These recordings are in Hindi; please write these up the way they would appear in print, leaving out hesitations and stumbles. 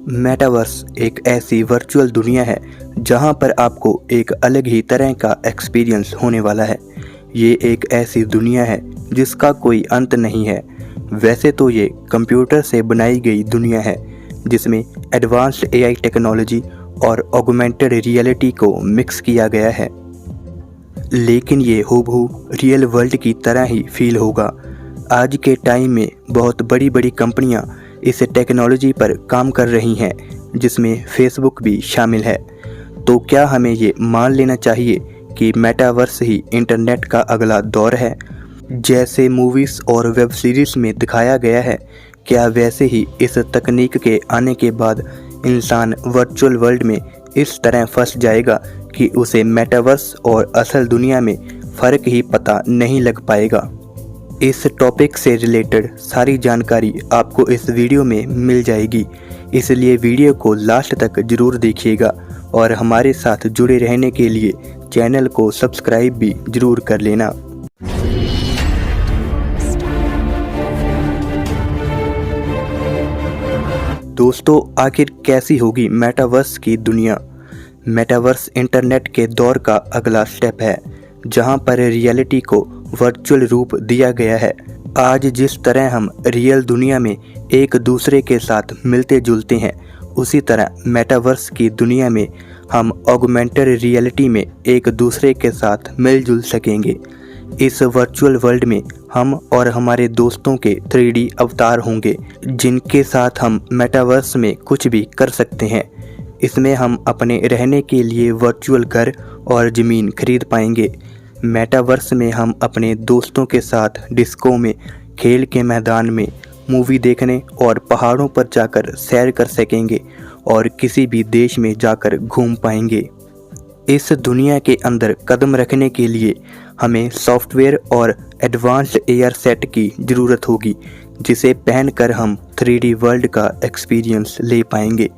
मेटावर्स एक ऐसी वर्चुअल दुनिया है जहां पर आपको एक अलग ही तरह का एक्सपीरियंस होने वाला है। ये एक ऐसी दुनिया है जिसका कोई अंत नहीं है। वैसे तो ये कंप्यूटर से बनाई गई दुनिया है जिसमें एडवांस्ड एआई टेक्नोलॉजी और ऑगमेंटेड रियलिटी को मिक्स किया गया है, लेकिन ये हूबहू रियल वर्ल्ड की तरह ही फील होगा। आज के टाइम में बहुत बड़ी बड़ी कंपनियां इस टेक्नोलॉजी पर काम कर रही हैं, जिसमें फेसबुक भी शामिल है। तो क्या हमें ये मान लेना चाहिए कि मेटावर्स ही इंटरनेट का अगला दौर है, जैसे मूवीज़ और वेब सीरीज़ में दिखाया गया है? क्या वैसे ही इस तकनीक के आने के बाद इंसान वर्चुअल वर्ल्ड में इस तरह फंस जाएगा कि उसे मेटावर्स और असल दुनिया में फ़र्क ही पता नहीं लग पाएगा? इस टॉपिक से रिलेटेड सारी जानकारी आपको इस वीडियो में मिल जाएगी, इसलिए वीडियो को लास्ट तक ज़रूर देखिएगा और हमारे साथ जुड़े रहने के लिए चैनल को सब्सक्राइब भी ज़रूर कर लेना। दोस्तों, आखिर कैसी होगी मेटावर्स की दुनिया? मेटावर्स इंटरनेट के दौर का अगला स्टेप है, जहां पर रियलिटी को वर्चुअल रूप दिया गया है। आज जिस तरह हम रियल दुनिया में एक दूसरे के साथ मिलते जुलते हैं, उसी तरह मेटावर्स की दुनिया में हम ऑगमेंटेड रियलिटी में एक दूसरे के साथ मिलजुल सकेंगे। इस वर्चुअल वर्ल्ड में हम और हमारे दोस्तों के 3D अवतार होंगे, जिनके साथ हम मेटावर्स में कुछ भी कर सकते हैं। इसमें हम अपने रहने के लिए वर्चुअल घर और ज़मीन खरीद पाएंगे। मेटावर्स में हम अपने दोस्तों के साथ डिस्को में, खेल के मैदान में, मूवी देखने और पहाड़ों पर जाकर सैर कर सकेंगे और किसी भी देश में जाकर घूम पाएंगे। इस दुनिया के अंदर कदम रखने के लिए हमें सॉफ्टवेयर और एडवांस्ड एआर सेट की ज़रूरत होगी, जिसे पहनकर हम 3D वर्ल्ड का एक्सपीरियंस ले पाएंगे।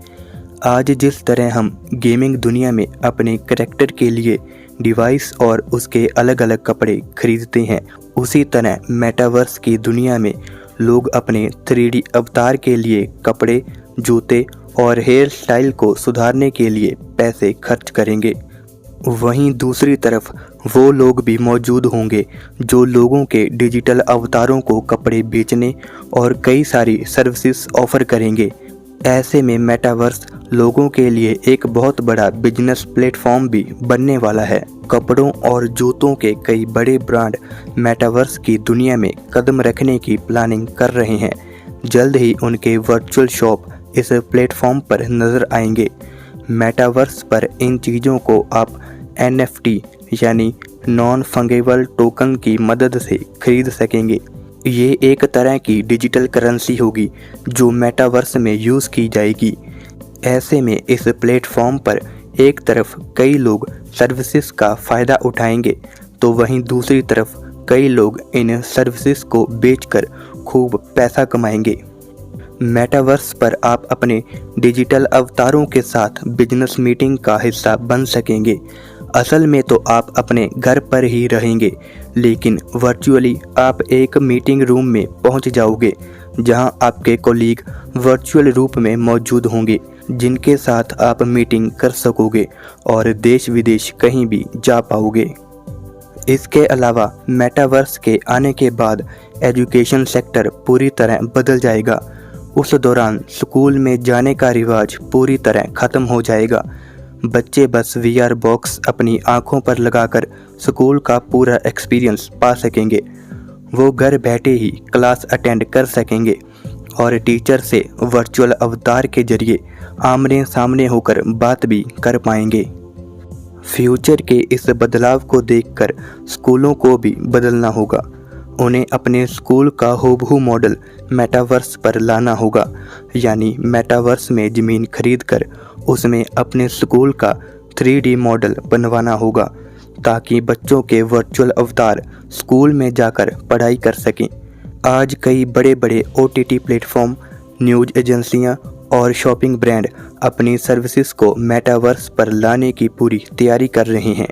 आज जिस तरह हम गेमिंग दुनिया में अपने करैक्टर के लिए डिवाइस और उसके अलग अलग कपड़े खरीदते हैं, उसी तरह मेटावर्स की दुनिया में लोग अपने 3D अवतार के लिए कपड़े, जूते और हेयर स्टाइल को सुधारने के लिए पैसे खर्च करेंगे। वहीं दूसरी तरफ वो लोग भी मौजूद होंगे जो लोगों के डिजिटल अवतारों को कपड़े बेचने और कई सारी सर्विसेज ऑफर करेंगे। ऐसे में मेटावर्स लोगों के लिए एक बहुत बड़ा बिजनेस प्लेटफॉर्म भी बनने वाला है। कपड़ों और जूतों के कई बड़े ब्रांड मेटावर्स की दुनिया में कदम रखने की प्लानिंग कर रहे हैं। जल्द ही उनके वर्चुअल शॉप इस प्लेटफॉर्म पर नज़र आएंगे। मेटावर्स पर इन चीज़ों को आप NFT यानी नॉन फंगेबल टोकन की मदद से खरीद सकेंगे। ये एक तरह की डिजिटल करेंसी होगी जो मेटावर्स में यूज़ की जाएगी। ऐसे में इस प्लेटफॉर्म पर एक तरफ कई लोग सर्विसेज का फ़ायदा उठाएंगे, तो वहीं दूसरी तरफ कई लोग इन सर्विसेज को बेचकर खूब पैसा कमाएंगे। मेटावर्स पर आप अपने डिजिटल अवतारों के साथ बिजनेस मीटिंग का हिस्सा बन सकेंगे। असल में तो आप अपने घर पर ही रहेंगे, लेकिन वर्चुअली आप एक मीटिंग रूम में पहुंच जाओगे, जहां आपके कोलीग वर्चुअल रूप में मौजूद होंगे, जिनके साथ आप मीटिंग कर सकोगे और देश विदेश कहीं भी जा पाओगे। इसके अलावा मेटावर्स के आने के बाद एजुकेशन सेक्टर पूरी तरह बदल जाएगा। उस दौरान स्कूल में जाने का रिवाज पूरी तरह ख़त्म हो जाएगा। बच्चे बस VR बॉक्स अपनी आँखों पर लगाकर स्कूल का पूरा एक्सपीरियंस पा सकेंगे। वो घर बैठे ही क्लास अटेंड कर सकेंगे और टीचर से वर्चुअल अवतार के जरिए आमने सामने होकर बात भी कर पाएंगे। फ्यूचर के इस बदलाव को देखकर स्कूलों को भी बदलना होगा। उन्हें अपने स्कूल का हूबहू मॉडल मेटावर्स पर लाना होगा, यानी मेटावर्स में ज़मीन खरीदकर उसमें अपने स्कूल का 3D मॉडल बनवाना होगा, ताकि बच्चों के वर्चुअल अवतार स्कूल में जाकर पढ़ाई कर सकें। आज कई बड़े बड़े OTT प्लेटफॉर्म, न्यूज़ एजेंसियां और शॉपिंग ब्रांड अपनी सर्विसेज को मेटावर्स पर लाने की पूरी तैयारी कर रहे हैं।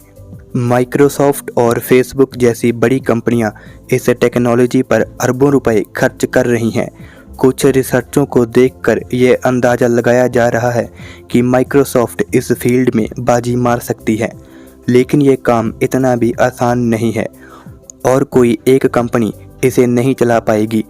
माइक्रोसॉफ्ट और फेसबुक जैसी बड़ी कंपनियां इस टेक्नोलॉजी पर अरबों रुपए खर्च कर रही हैं। कुछ रिसर्चों को देखकर ये अंदाज़ा लगाया जा रहा है कि माइक्रोसॉफ्ट इस फील्ड में बाजी मार सकती है, लेकिन ये काम इतना भी आसान नहीं है और कोई एक कंपनी इसे नहीं चला पाएगी,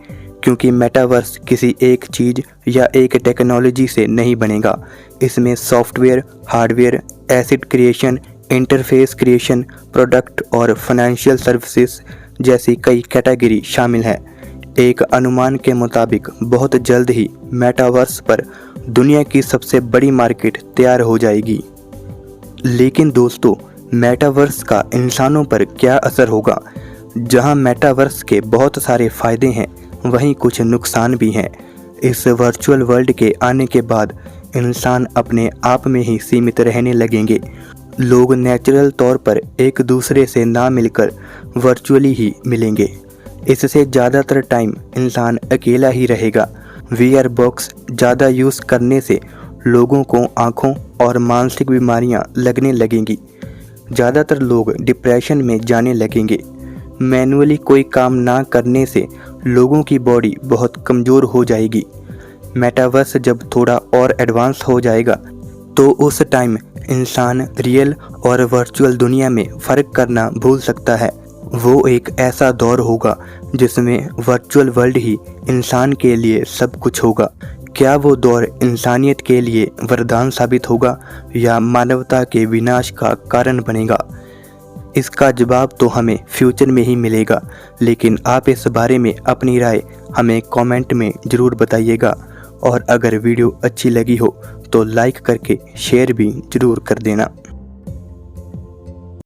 क्योंकि मेटावर्स किसी एक चीज़ या एक टेक्नोलॉजी से नहीं बनेगा। इसमें software, hardware, asset creation, interface creation, product और फाइनेंशियल सर्विसेज जैसी कई कैटेगरी शामिल हैं। एक अनुमान के मुताबिक बहुत जल्द ही मेटावर्स पर दुनिया की सबसे बड़ी मार्केट तैयार हो जाएगी। लेकिन दोस्तों, मेटावर्स का इंसानों पर क्या असर होगा? जहां मेटावर्स के बहुत सारे फ़ायदे हैं, वहीं कुछ नुकसान भी हैं। इस वर्चुअल वर्ल्ड के आने के बाद इंसान अपने आप में ही सीमित रहने लगेंगे। लोग नेचुरल तौर पर एक दूसरे से ना मिलकर वर्चुअली ही मिलेंगे। इससे ज़्यादातर टाइम इंसान अकेला ही रहेगा। वीआर बॉक्स ज़्यादा यूज़ करने से लोगों को आँखों और मानसिक बीमारियाँ लगने लगेंगी। ज़्यादातर लोग डिप्रेशन में जाने लगेंगे। मैनुअली कोई काम ना करने से लोगों की बॉडी बहुत कमज़ोर हो जाएगी। मेटावर्स जब थोड़ा और एडवांस हो जाएगा तो उस टाइम इंसान रियल और वर्चुअल दुनिया में फ़र्क करना भूल सकता है। वो एक ऐसा दौर होगा जिसमें वर्चुअल वर्ल्ड ही इंसान के लिए सब कुछ होगा। क्या वो दौर इंसानियत के लिए वरदान साबित होगा या मानवता के विनाश का कारण बनेगा? इसका जवाब तो हमें फ्यूचर में ही मिलेगा, लेकिन आप इस बारे में अपनी राय हमें कमेंट में ज़रूर बताइएगा। और अगर वीडियो अच्छी लगी हो तो लाइक करके शेयर भी ज़रूर कर देना।